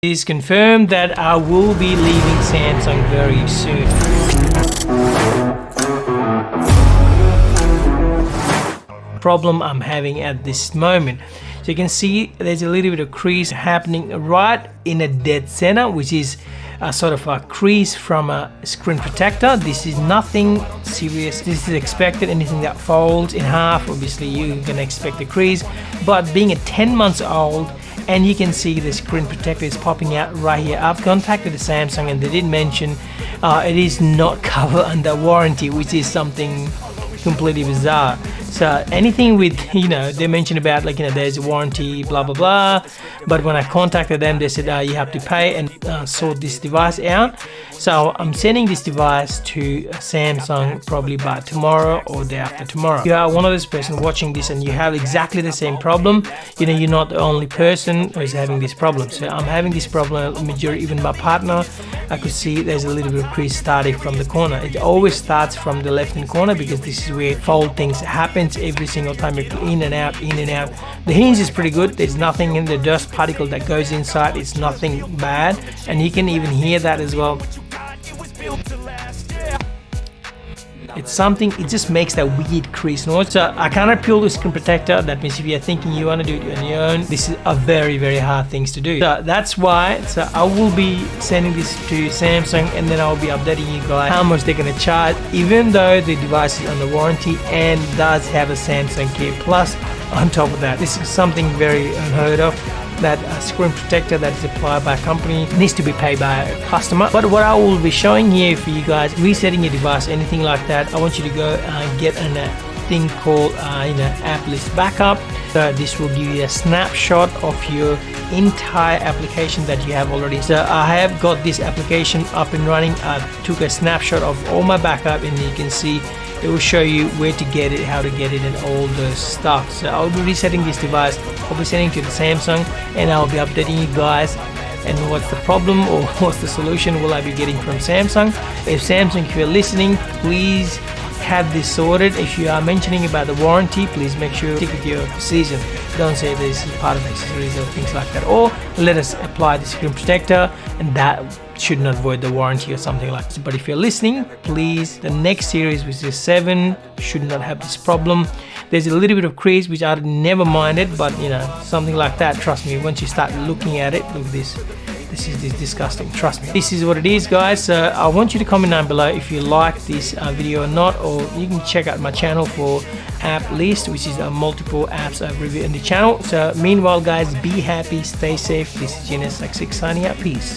It is confirmed that I will be leaving Samsung very soon. Problem I'm having at this moment. So you can see there's a little bit of crease happening right in a dead center, which is a sort of a crease from a screen protector. This is nothing serious. This is expected. Anything that folds in half, obviously you're gonna expect a crease. But being a 10 months old, and you can see the screen protector is popping out right here. I've contacted the Samsung and they did mention it is not covered under warranty, which is something completely bizarre. So anything with, they mentioned about there's a warranty, blah blah blah, but when I contacted them, they said you have to pay and sort this device out. So I'm sending this device to Samsung probably by tomorrow or day after tomorrow. If you are one of those person watching this and you have exactly the same problem, you're not the only person who is having this problem. So I'm having this problem, majority, even my partner, I could see there's a little bit of crease starting from the corner. It always starts from the left hand corner because this is where fold things happens every single time. You put in and out, in and out. The hinge is pretty good. There's nothing in the dust particle that goes inside. It's nothing bad, and you can even hear that as well. It's something, it just makes that weird crease noise. So I cannot peel the screen protector. That means if you're thinking you want to do it on your own, this is a very, very hard thing to do. So that's why, I will be sending this to Samsung, and then I'll be updating you guys how much they're going to charge, even though the device is under warranty and does have a Samsung Care Plus on top of that. This is something very unheard of, that a screen protector that is applied by a company needs to be paid by a customer. But what I will be showing here for you guys, resetting your device, anything like that, I want you to go get a thing called app list backup. So this will give you a snapshot of your entire application that you have already. So I have got this application up and running. I took a snapshot of all my backup, and you can see it will show you where to get it, how to get it, and all the stuff. So I'll be resetting this device. I'll be sending it to the Samsung, and I'll be updating you guys and what's the problem or what's the solution will I be getting from Samsung. If Samsung, if you're listening, please have this sorted. If you are mentioning about the warranty, please make sure you stick with your decision. Don't say this is part of accessories or things like that, or let us apply the screen protector and that should not void the warranty or something like that. But if you're listening, please, the next series, which is 7, should not have this problem. There's a little bit of crease which I never minded, but something like that, trust me, once you start looking at it, look at this. This is disgusting, trust me. This is what it is, guys. So I want you to comment down below if you like this video or not, or you can check out my channel for app list, which is multiple apps I've reviewed in the channel. So meanwhile, guys, be happy, stay safe. This is Genius X6 signing out. Peace.